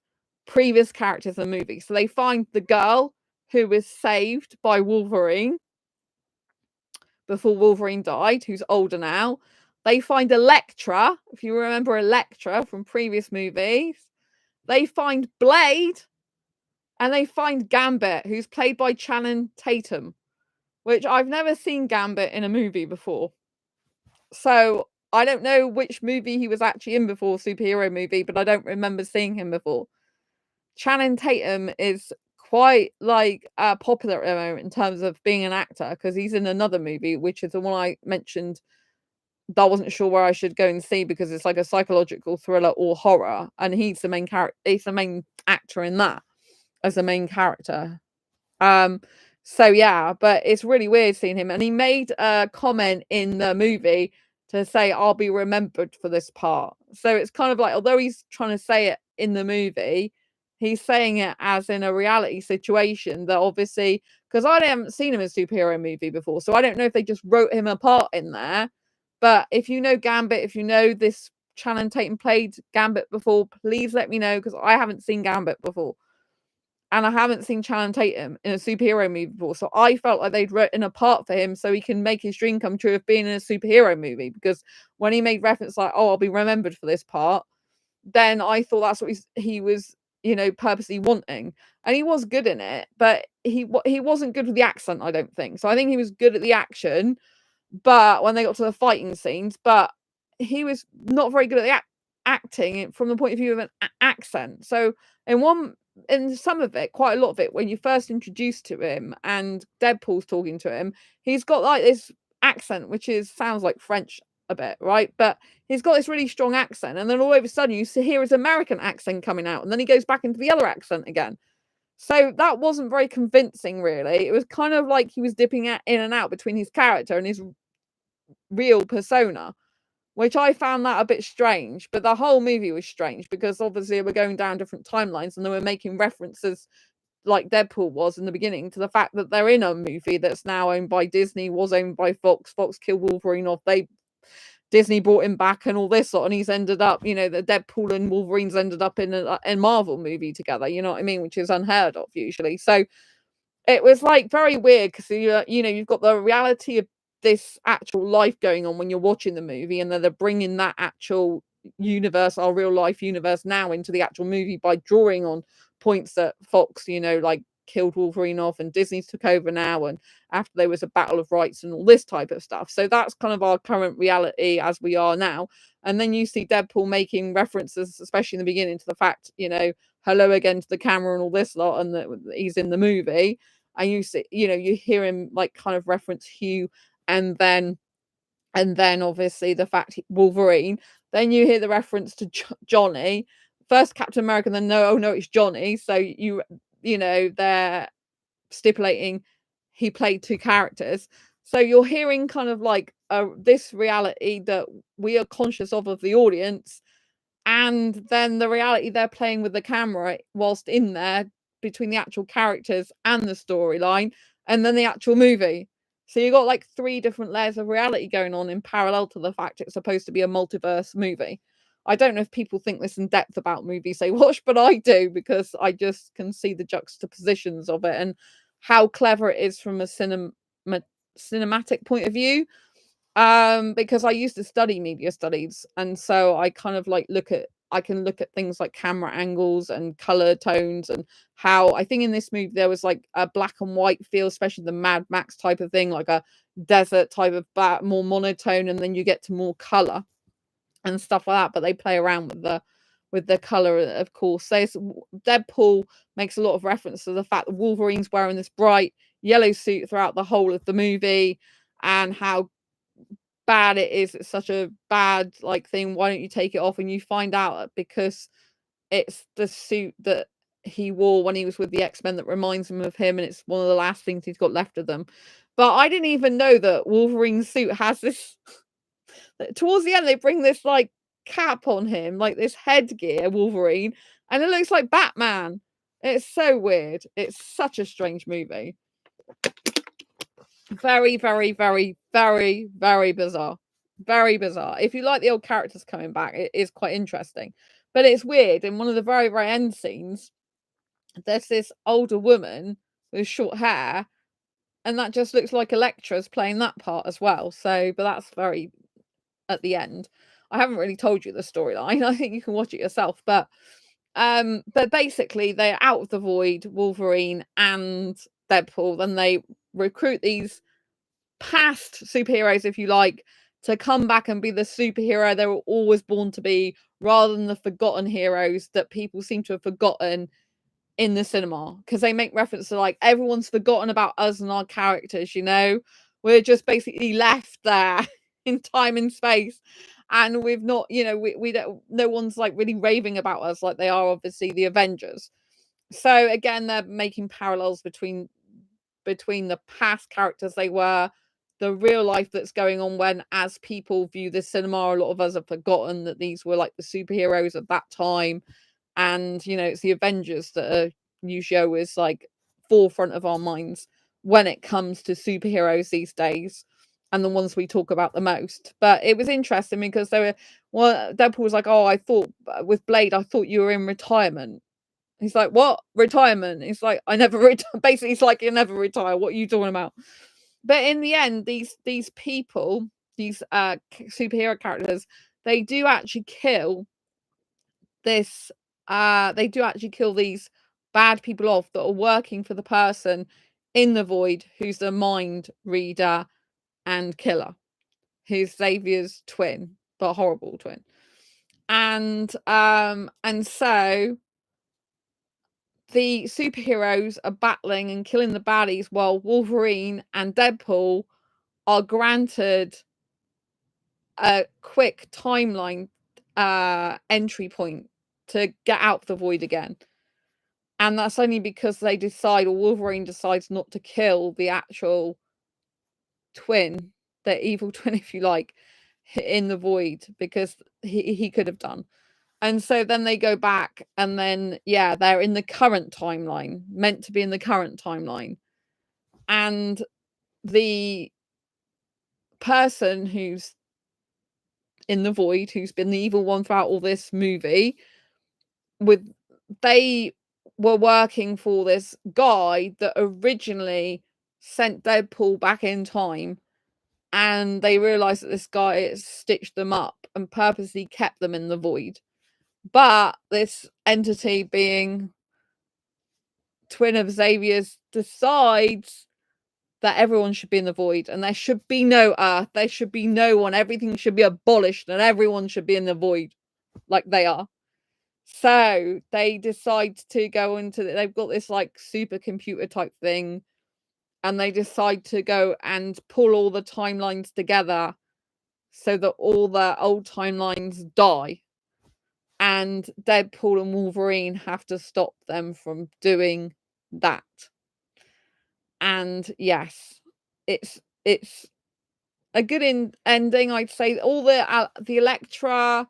previous characters in the movie. So they find the girl who was saved by Wolverine before Wolverine died, who's older now. They find Elektra, if you remember Elektra from previous movies. They find Blade, and they find Gambit, who's played by Channing Tatum, which I've never seen Gambit in a movie before. So I don't know which movie he was actually in before, superhero movie, but I don't remember seeing him before. Channing Tatum is quite like popular at the moment in terms of being an actor because he's in another movie, which is the one I mentioned that I wasn't sure where I should go and see because it's like a psychological thriller or horror, and he's the main character. He's the main actor in that as the main character. So yeah, but it's really weird seeing him, and he made a comment in the movie to say I'll be remembered for this part. So it's kind of like, although he's trying to say it in the movie, he's saying it as in a reality situation that obviously, because I haven't seen him in a superhero movie before, so I don't know if they just wrote him a part in there. But if you know Gambit, if you know this Channing Tatum played Gambit before, please let me know because I haven't seen Gambit before. And I haven't seen Channing Tatum in a superhero movie before. So I felt like they'd written a part for him so he can make his dream come true of being in a superhero movie. Because when he made reference like, oh, I'll be remembered for this part, then I thought that's what he was, purposely wanting. And he was good in it, but he wasn't good with the accent, I don't think. So I think he was good at the action, but when they got to the fighting scenes, but he was not very good at the acting from the point of view of an accent. So in some of it, quite a lot of it, when you first introduced to him and Deadpool's talking to him, he's got like this accent which sounds like French a bit, right? But he's got this really strong accent, and then all of a sudden you hear his American accent coming out, and then he goes back into the other accent again. So that wasn't very convincing, really. It was kind of like he was dipping in and out between his character and his real persona, which I found that a bit strange. But the whole movie was strange because obviously we're going down different timelines and they were making references like Deadpool was in the beginning to the fact that they're in a movie that's now owned by Disney, was owned by Fox. Fox killed Wolverine off. Disney brought him back and all this sort, and he's ended up, the Deadpool and Wolverine's ended up in a Marvel movie together, you know what I mean, which is unheard of usually. So it was like very weird because you've got the reality of this actual life going on when you're watching the movie, and then they're bringing that actual universe, our real life universe, now into the actual movie by drawing on points that Fox, like killed Wolverine off and Disney's took over now, and after there was a battle of rights and all this type of stuff. So that's kind of our current reality as we are now. And then you see Deadpool making references, especially in the beginning, to the fact, hello again to the camera and all this lot, and that he's in the movie. And you see, you hear him like kind of reference Hugh, and then obviously the fact Wolverine. Then you hear the reference to Johnny, first Captain America, then no, it's Johnny. So they're stipulating he played two characters. So you're hearing kind of like this reality that we are conscious of the audience, and then the reality they're playing with the camera whilst in there between the actual characters and the storyline, and then the actual movie. So you got like three different layers of reality going on in parallel to the fact it's supposed to be a multiverse movie, I don't know if people think this in depth about movies they watch, but I do, because I just can see the juxtapositions of it and how clever it is from a cinematic point of view. Because I used to study media studies, and so I kind of like I can look at things like camera angles and color tones, and how I think in this movie there was like a black and white feel, especially the Mad Max type of thing, like a desert type of more monotone, and then you get to more color and stuff like that. But they play around with the color, of course. So Deadpool makes a lot of reference to the fact that Wolverine's wearing this bright yellow suit throughout the whole of the movie, and how bad it is. It's such a bad like thing. Why don't you take it off? And you find out because it's the suit that he wore when he was with the X-Men that reminds him of him, and it's one of the last things he's got left of them. But I didn't even know that Wolverine's suit has this towards the end they bring this like cap on him, like this headgear, Wolverine, and it looks like Batman. It's so weird. It's such a strange movie. Very, very, very, very, very bizarre. Very bizarre. If you like the old characters coming back, it is quite interesting. But it's weird. In one of the very, very end scenes, there's this older woman with short hair, and that just looks like Elektra's playing that part as well. So, but that's very at the end. I haven't really told you the storyline. I think you can watch it yourself. But basically they're out of the void, Wolverine and Deadpool, then they recruit these past superheroes, if you like, to come back and be the superhero they were always born to be, rather than the forgotten heroes that people seem to have forgotten in the cinema. Because they make reference to like, everyone's forgotten about us and our characters, you know, we're just basically left there in time and space, and we've not, you know, we don't, no one's like really raving about us like they are obviously the Avengers. So again, they're making parallels between the past characters they were, the real life that's going on, when as people view the cinema, a lot of us have forgotten that these were like the superheroes of that time. And you know, it's the Avengers that you show is like forefront of our minds when it comes to superheroes these days, and the ones we talk about the most. But it was interesting because they were, well, Deadpool was like, oh, I thought with Blade, I thought you were in retirement. He's like, what? Retirement? He's like, I never retire. Basically, it's like, you never retire. What are you talking about? But in the end, these people, these superhero characters, they do actually kill this. They do actually kill these bad people off that are working for the person in the void who's the mind reader and killer, who's Xavier's twin, the horrible twin. And so the superheroes are battling and killing the baddies, while Wolverine and Deadpool are granted a quick timeline entry point to get out of the void again. And that's only because they decide, or Wolverine decides, not to kill the actual twin, the evil twin, if you like, in the void, because he could have done. And so then they go back, and then, yeah, they're in the current timeline, meant to be in the current timeline. And the person who's in the void, who's been the evil one throughout all this movie, they were working for this guy that originally sent Deadpool back in time, and they realized that this guy has stitched them up and purposely kept them in the void. But this entity, being twin of Xavier's, decides that everyone should be in the void, and there should be no Earth, there should be no one, everything should be abolished, and everyone should be in the void like they are. So they decide to go into they've got this like supercomputer type thing, and they decide to go and pull all the timelines together so that all the old timelines die, and Deadpool and Wolverine have to stop them from doing that. And yes, it's a good ending, I'd say. All the Elektra,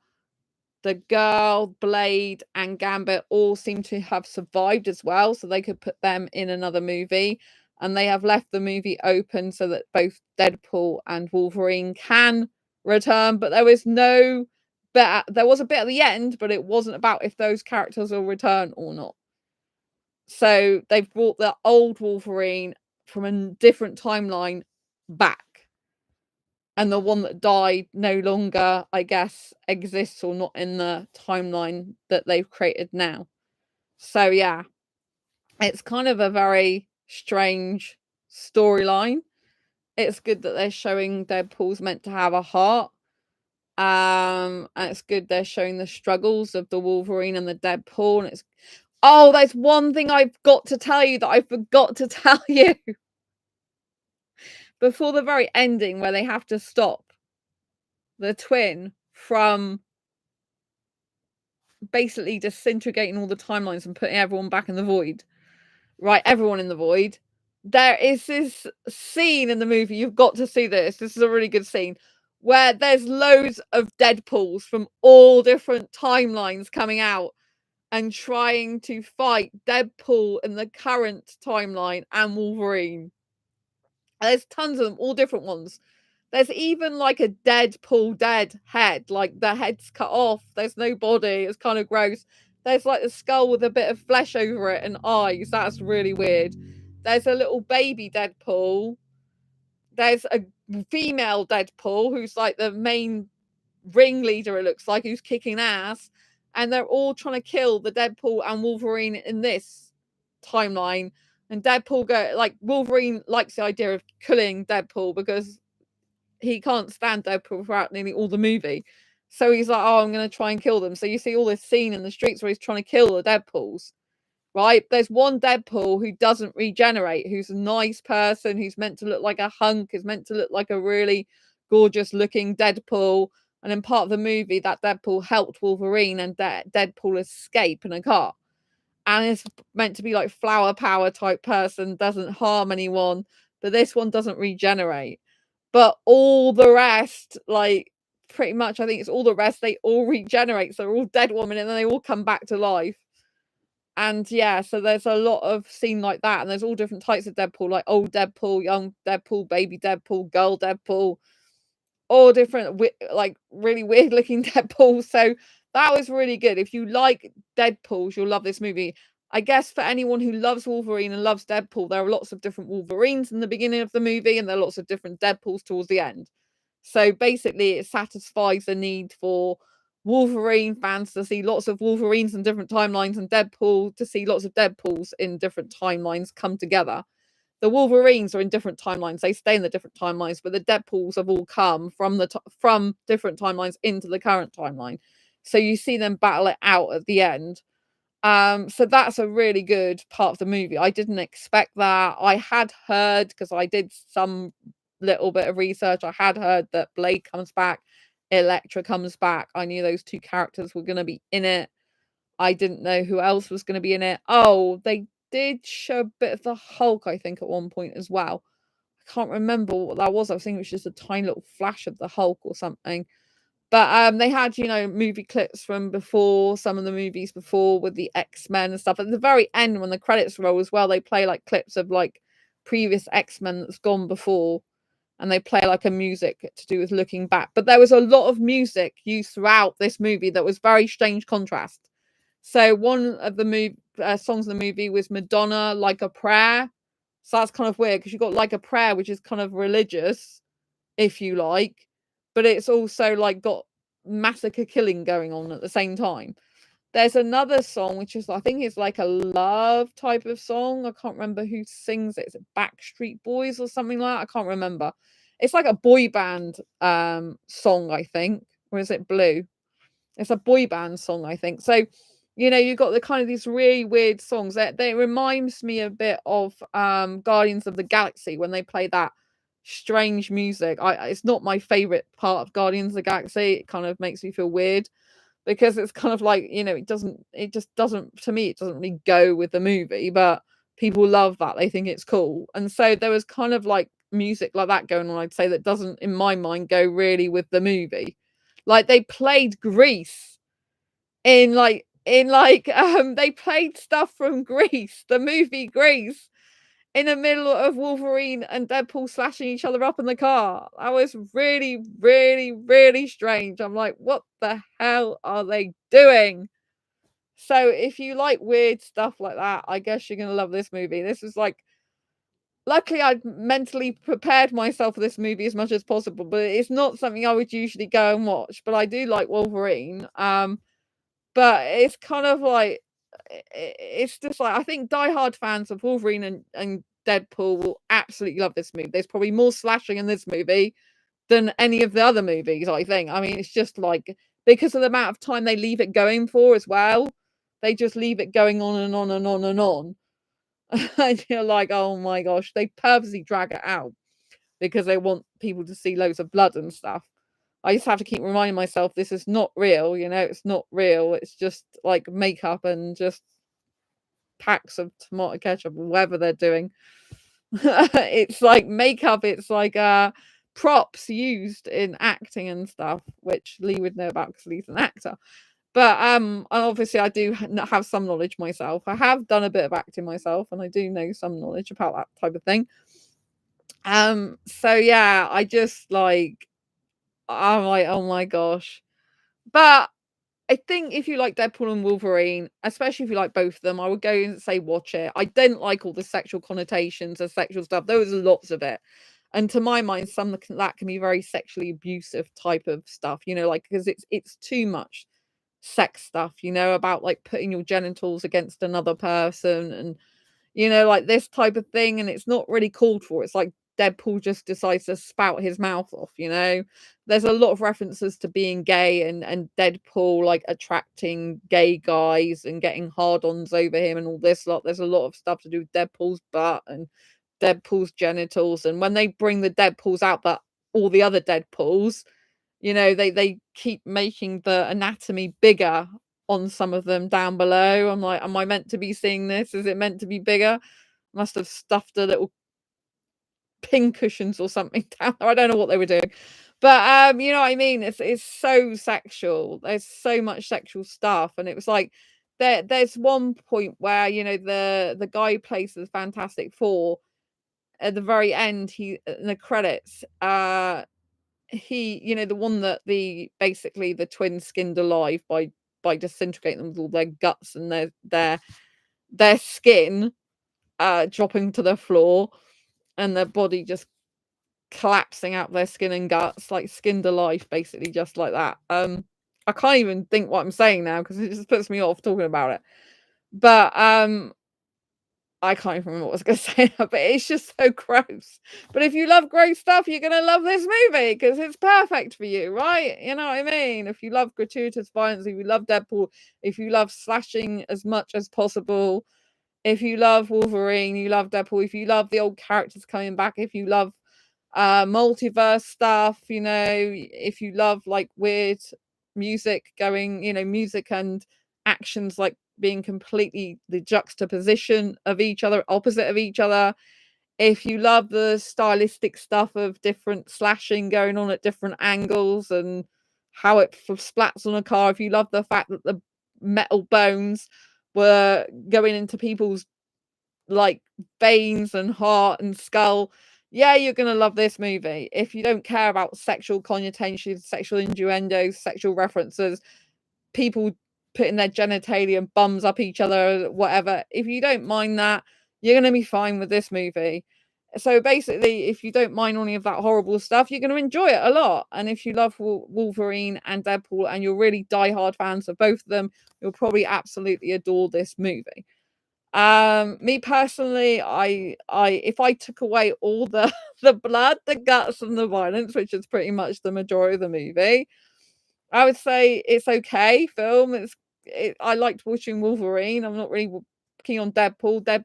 the girl, Blade, and Gambit all seem to have survived as well, so they could put them in another movie. And they have left the movie open so that both Deadpool and Wolverine can return, but there is no there was a bit at the end, but it wasn't about if those characters will return or not. So they've brought the old Wolverine from a different timeline back. And the one that died no longer, I guess, exists or not in the timeline that they've created now. So yeah, it's kind of a very strange storyline. It's good that they're showing Deadpool's meant to have a heart. And it's good they're showing the struggles of the Wolverine and the Deadpool. And it's there's one thing I've got to tell you that I forgot to tell you. Before the very ending where they have to stop the twin from basically disintegrating all the timelines and putting everyone back in the void. Right, everyone in the void. There is this scene in the movie, you've got to see this. This is a really good scene where there's loads of Deadpools from all different timelines coming out and trying to fight Deadpool in the current timeline and Wolverine. There's tons of them, all different ones. There's even like a Deadpool dead head, like the head's cut off. There's no body. It's kind of gross. There's like a skull with a bit of flesh over it and eyes. That's really weird. There's a little baby Deadpool. There's a female Deadpool who's like the main ringleader, it looks like, who's kicking ass. And they're all trying to kill the Deadpool and Wolverine in this timeline. And Wolverine likes the idea of killing Deadpool because he can't stand Deadpool throughout nearly all the movie. So he's like, I'm going to try and kill them. So you see all this scene in the streets where he's trying to kill the Deadpools, right? There's one Deadpool who doesn't regenerate, who's a nice person, who's meant to look like a hunk, is meant to look like a really gorgeous looking Deadpool. And in part of the movie, that Deadpool helped Wolverine and Deadpool escape in a car. And it's meant to be like flower power type person, doesn't harm anyone. But this one doesn't regenerate. But all the rest, like pretty much, I think it's all the rest, they all regenerate. So they're all dead women and then they all come back to life. And yeah, so there's a lot of scene like that. And there's all different types of Deadpool, like old Deadpool, young Deadpool, baby Deadpool, girl Deadpool, all different, like really weird looking Deadpool. So that was really good. If you like Deadpools, you'll love this movie. I guess for anyone who loves Wolverine and loves Deadpool, there are lots of different Wolverines in the beginning of the movie and there are lots of different Deadpools towards the end. So basically it satisfies the need for Wolverine fans to see lots of Wolverines in different timelines and Deadpool to see lots of Deadpools in different timelines come together. The Wolverines are in different timelines. They stay in the different timelines, but the Deadpools have all come from from different timelines into the current timeline. So you see them battle it out at the end. So that's a really good part of the movie. I didn't expect that. I had heard, because I did some little bit of research, I had heard that Blade comes back, Elektra comes back. I knew those two characters were going to be in it. I didn't know who else was going to be in it. Oh, they did show a bit of the Hulk, I think, at one point as well. I can't remember what that was. I was thinking it was just a tiny little flash of the Hulk or something. But they had, movie clips from before, some of the movies before with the X-Men and stuff. At the very end, when the credits roll as well, they play like clips of like previous X-Men that's gone before. And they play like a music to do with looking back. But there was a lot of music used throughout this movie that was very strange contrast. So one of the songs in the movie was Madonna, Like a Prayer. So that's kind of weird because you've got Like a Prayer, which is kind of religious, if you like, but it's also like got massacre killing going on at the same time. There's another song which is, I think it's like a love type of song. I can't remember who sings it. Is it Backstreet Boys or something like that? I can't remember. It's like a boy band song, I think. Or is it Blue? It's a boy band song, I think. So, you've got the kind of these really weird songs. They reminds me a bit of Guardians of the Galaxy when they play that strange music. It's not my favorite part of Guardians of the Galaxy. It kind of makes me feel weird because it's kind of like, it just doesn't, to me, it doesn't really go with the movie, but people love that. They think it's cool. And so there was kind of like music like that going on, I'd say, that doesn't, in my mind, go really with the movie. Like they played Grease they played stuff from Grease, the movie Grease, in the middle of Wolverine and Deadpool slashing each other up in the car. That was really, really, really strange. I'm like, what the hell are they doing? So if you like weird stuff like that, I guess you're going to love this movie. This is like, luckily I'd mentally prepared myself for this movie as much as possible, but it's not something I would usually go and watch. But I do like Wolverine. But it's kind of like, it's just like, I think diehard fans of Wolverine and Deadpool will absolutely love this movie. There's probably more slashing in this movie than any of the other movies, I think. I mean, it's just like, because of the amount of time they leave it going for as well, they just leave it going on and on and on and on. And you're like, oh my gosh, they purposely drag it out because they want people to see loads of blood and stuff. I just have to keep reminding myself this is not real, it's not real. It's just like makeup and just packs of tomato ketchup or whatever they're doing. It's like makeup, it's like props used in acting and stuff, which Lee would know about because Lee's an actor. But obviously I do have some knowledge myself. I have done a bit of acting myself, and I do know some knowledge about that type of thing. So yeah, I just like, I'm like, oh my gosh. But I think if you like Deadpool and Wolverine, especially if you like both of them, I would go and say watch it. I didn't like all the sexual connotations and sexual stuff. There was lots of it. And to my mind, some of that can be very sexually abusive type of stuff, like, because it's too much sex stuff, about like putting your genitals against another person and, like this type of thing. And it's not really called for. It's like Deadpool just decides to spout his mouth off, There's a lot of references to being gay and Deadpool like attracting gay guys and getting hard-ons over him and all this lot. There's a lot of stuff to do with Deadpool's butt and Deadpool's genitals. And when they bring the Deadpools out, but all the other Deadpools, they keep making the anatomy bigger on some of them down below. I'm like, am I meant to be seeing this? Is it meant to be bigger? Must have stuffed a little pin cushions or something down there. I don't know what they were doing. But you know what I mean? It's so sexual. There's so much sexual stuff. And it was like there's one point where, the guy who plays the Fantastic Four at the very end, he in the credits, he, the one that basically the twins skinned alive by disintegrating them with all their guts and their skin dropping to the floor and their body just collapsing out their skin and guts, like skinned alive, basically, just like that. I can't even think what I'm saying now because it just puts me off talking about it. But I can't even remember what I was going to say, but it's just so gross. But if you love gross stuff, you're going to love this movie because it's perfect for you, right? You know what I mean? If you love gratuitous violence, if you love Deadpool, if you love slashing as much as possible, if you love Wolverine, you love Deadpool, if you love the old characters coming back, if you love multiverse stuff, if you love like weird music going, music and actions like being completely the juxtaposition of each other, opposite of each other. If you love the stylistic stuff of different slashing going on at different angles and how it splats on a car, if you love the fact that the metal bones were going into people's like veins and heart and skull, yeah, you're gonna love this movie. If you don't care about sexual connotations, sexual innuendos, sexual references, people putting their genitalia and bums up each other, whatever, if you don't mind that, you're gonna be fine with this movie. So basically, if you don't mind any of that horrible stuff, you're going to enjoy it a lot. And if you love Wolverine and Deadpool and you're really diehard fans of both of them, you'll probably absolutely adore this movie. Me personally, I if I took away all the the blood, the guts, and the violence, which is pretty much the majority of the movie, I would say it's okay film. I liked watching Wolverine. I'm not really keen on Deadpool.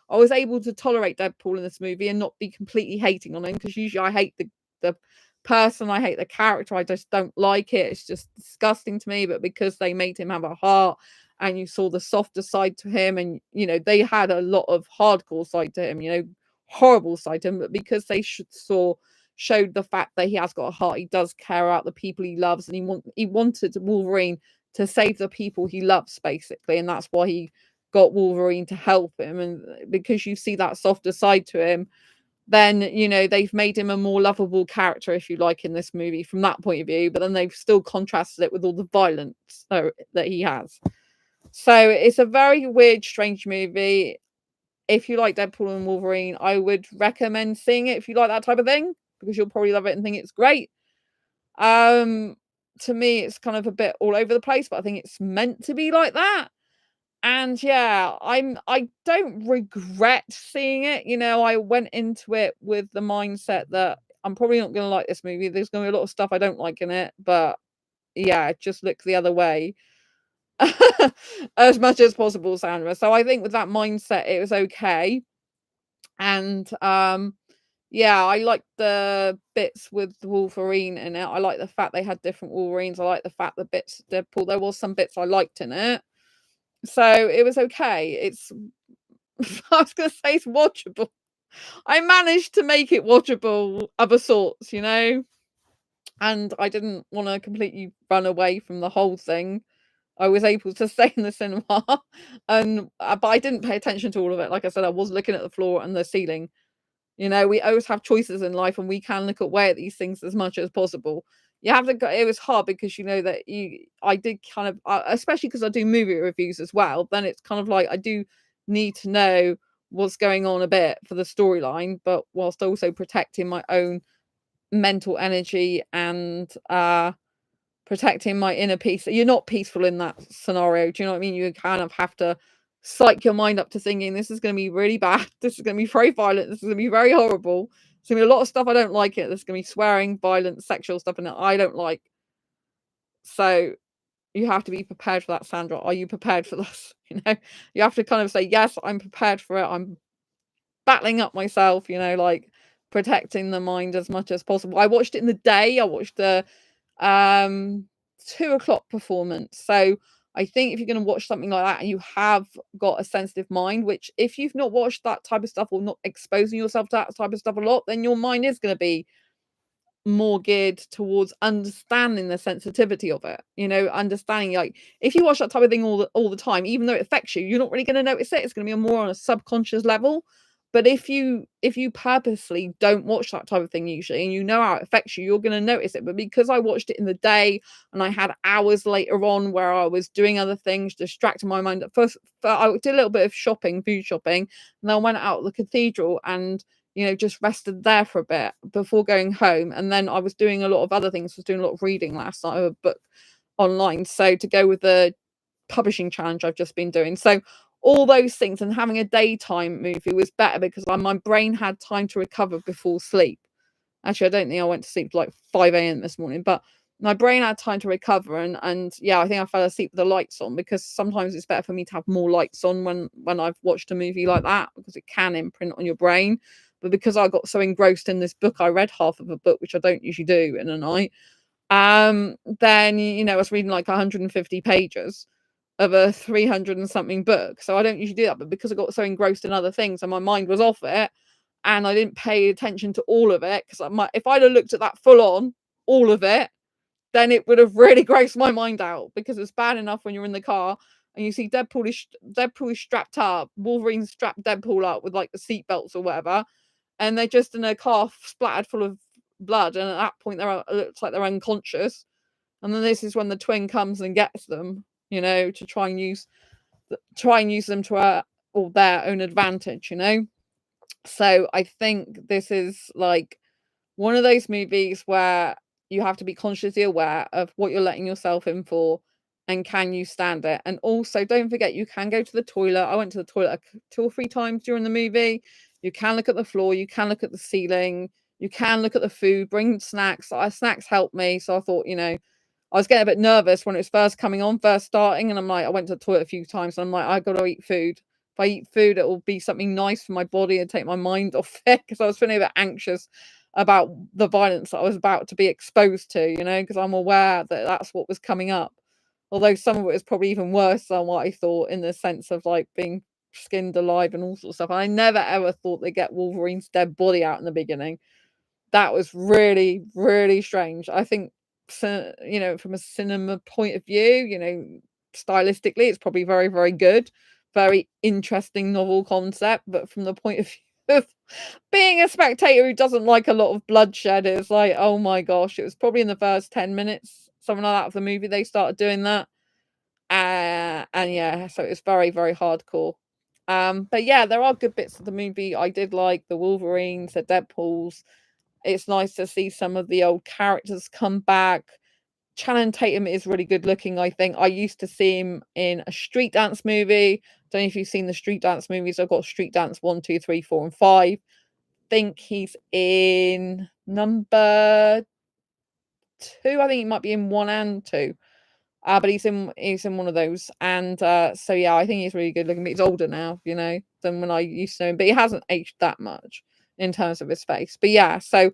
I was able to tolerate Deadpool in this movie and not be completely hating on him, because usually I hate the person, I hate the character, I just don't like it. It's just disgusting to me. But because they made him have a heart and you saw the softer side to him, and they had a lot of hardcore side to him, horrible side to him, but because they showed the fact that he has got a heart, he does care about the people he loves, and he wanted Wolverine to save the people he loves, basically, and that's why he got Wolverine to help him, and because you see that softer side to him, then they've made him a more lovable character, if you like, in this movie from that point of view, but then they've still contrasted it with all the violence that he has. So it's a very weird, strange movie. If you like Deadpool and Wolverine, I would recommend seeing it if you like that type of thing, because you'll probably love it and think it's great. To me, it's kind of a bit all over the place, but I think it's meant to be like that. And yeah, I don't regret seeing it. I went into it with the mindset that I'm probably not gonna like this movie. There's gonna be a lot of stuff I don't like in it, but yeah, just look the other way as much as possible, Sandra. So I think with that mindset, it was okay. And yeah, I like the bits with Wolverine in it. I like the fact they had different Wolverines. I like the fact the bits Deadpool. There was some bits I liked in it. So it was okay. It's I was gonna say it's watchable. I managed to make it watchable of a sorts, and I didn't want to completely run away from the whole thing. I was able to stay in the cinema, and but I didn't pay attention to all of it. Like I said, I was looking at the floor and the ceiling. We always have choices in life, and we can look away at these things as much as possible. You have to go. It was hard because that I did kind of, especially because I do movie reviews as well. Then it's kind of like I do need to know what's going on a bit for the storyline, but whilst also protecting my own mental energy and protecting my inner peace. You're not peaceful in that scenario. Do you know what I mean? You kind of have to psych your mind up to thinking this is going to be really bad. This is going to be very violent. This is going to be very horrible. There's going to be a lot of stuff I don't like it. There's going to be swearing, violence, sexual stuff in it I don't like. So you have to be prepared for that, Sandra. Are you prepared for this? You have to kind of say, yes, I'm prepared for it. I'm battling up myself, like protecting the mind as much as possible. I watched it in the day. I watched the 2 o'clock performance. So I think if you're going to watch something like that and you have got a sensitive mind, which if you've not watched that type of stuff or not exposing yourself to that type of stuff a lot, then your mind is going to be more geared towards understanding the sensitivity of it, understanding, like, if you watch that type of thing all the time, even though it affects you, you're not really going to notice it. It's going to be more on a subconscious level. But if you purposely don't watch that type of thing usually, and you know how it affects you, you're going to notice it. But because I watched it in the day and I had hours later on where I was doing other things, distracting my mind. At first, I did a little bit of shopping, food shopping, and then I went out to the cathedral and just rested there for a bit before going home. And then I was doing a lot of other things. I was doing a lot of reading last night of a book online. So to go with the publishing challenge I've just been doing. So all those things, and having a daytime movie was better because my brain had time to recover before sleep. Actually, I don't think I went to sleep like 5 a.m. this morning, but my brain had time to recover. And yeah, I think I fell asleep with the lights on, because sometimes it's better for me to have more lights on when I've watched a movie like that, because it can imprint on your brain. But because I got so engrossed in this book, I read half of a book, which I don't usually do in a night. Then I was reading like 150 pages of a 300 and something book. So I don't usually do that, but because I got so engrossed in other things and my mind was off it, and I didn't pay attention to all of it, because if I'd have looked at that full on, all of it, then it would have really grossed my mind out, because it's bad enough when you're in the car and you see Deadpool is strapped up, Wolverine strapped Deadpool up with like the seat belts or whatever, and they're just in a car splattered full of blood, and at that point it looks like they're unconscious. And then this is when the twin comes and gets them, to try and use them to their own advantage, So I think this is like one of those movies where you have to be consciously aware of what you're letting yourself in for, and can you stand it. And also, don't forget, you can go to the toilet. I went to the toilet 2 or 3 times during the movie. You can look at the floor, you can look at the ceiling, you can look at the food, bring snacks. Snacks helped me, so I thought, I was getting a bit nervous when it was first starting, and I'm like, I went to the toilet a few times, and I'm like, I got to eat food. If I eat food, it will be something nice for my body and take my mind off it, because I was feeling a bit anxious about the violence that I was about to be exposed to, because I'm aware that that's what was coming up. Although some of it was probably even worse than what I thought, in the sense of like being skinned alive and all sorts of stuff. I never ever thought they'd get Wolverine's dead body out in the beginning. That was really, really strange. I think, from a cinema point of view, stylistically, it's probably very, very good very interesting novel concept, but from the point of view of being a spectator who doesn't like a lot of bloodshed, it's like, oh my gosh, it was probably in the first 10 minutes, something like that, of the movie they started doing that. And yeah, so it's very, very hardcore. But yeah, there are good bits of the movie I did like, the Wolverines, the Deadpools. It's nice to see some of the old characters come back. Channing Tatum is really good looking, I think. I used to see him in a street dance movie. Don't know if you've seen the street dance movies. I've got Street Dance 1, 2, 3, 4, and 5. Think he's in number 2. I think he might be in 1 and 2. But he's in one of those. And so yeah, I think he's really good looking. But he's older now, you know, than when I used to know him. But he hasn't aged that much in terms of his face. But yeah, so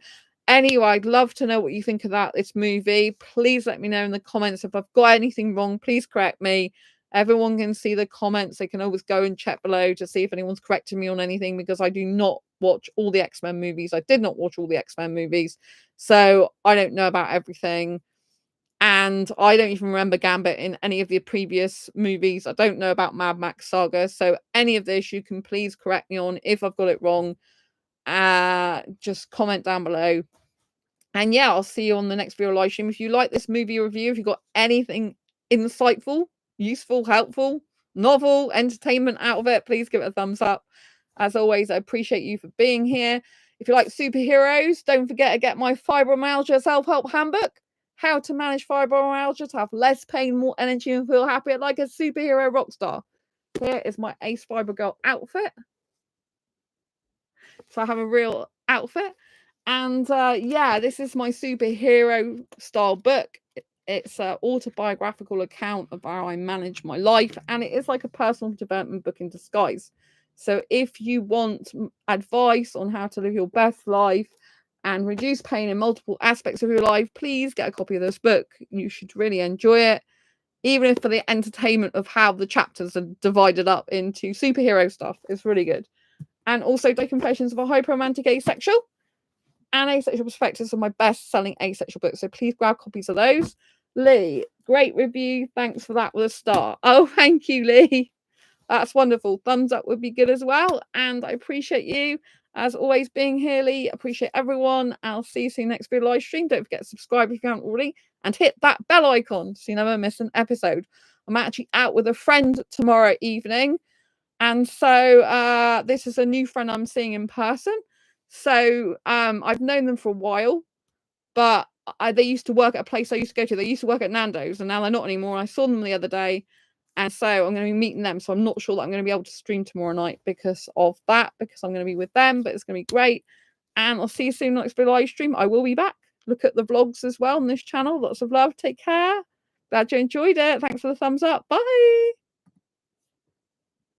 anyway, I'd love to know what you think of this movie. Please let me know in the comments. If I've got anything wrong, please correct me. Everyone can see the comments. They can always go and check below to see if anyone's correcting me on anything, because I do not watch all the X-Men movies. I did not watch all the X-Men movies, so I don't know about everything. And I don't even remember Gambit in any of the previous movies. I don't know about Mad Max Saga. So any of this, you can please correct me on if I've got it wrong. Just comment down below. And yeah, I'll see you on the next video live stream. If you like this movie review, if you've got anything insightful, useful, helpful, novel, entertainment out of it, please give it a thumbs up. As always, I appreciate you for being here. If you like superheroes, don't forget to get my fibromyalgia self-help handbook. How to manage fibromyalgia to have less pain, more energy, and feel happier like a superhero rock star. Here is my Ace Fiber Girl outfit. So I have a real outfit. And yeah, this is my superhero style book. It's an autobiographical account of how I manage my life. And it is like a personal development book in disguise. So if you want advice on how to live your best life and reduce pain in multiple aspects of your life, please get a copy of this book. You should really enjoy it, even if for the entertainment of how the chapters are divided up into superhero stuff. It's really good. And also Confessions of a Hyper-Romantic Asexual and Asexual Perspectives are my best-selling asexual books. So please grab copies of those. Lee, great review. Thanks for that with a star. Oh, thank you, Lee. That's wonderful. Thumbs up would be good as well. And I appreciate you, as always, being here, Lee. Appreciate everyone. I'll see you soon next video live stream. Don't forget to subscribe if you haven't already. And hit that bell icon so you never miss an episode. I'm actually out with a friend tomorrow evening. And so this is a new friend I'm seeing in person. So I've known them for a while. But they used to work at a place I used to go to. They used to work at Nando's. And now they're not anymore. I saw them the other day. And so I'm going to be meeting them. So I'm not sure that I'm going to be able to stream tomorrow night because of that, because I'm going to be with them, but it's going to be great. And I'll see you soon next live stream. I will be back. Look at the vlogs as well on this channel. Lots of love. Take care. Glad you enjoyed it. Thanks for the thumbs up. Bye.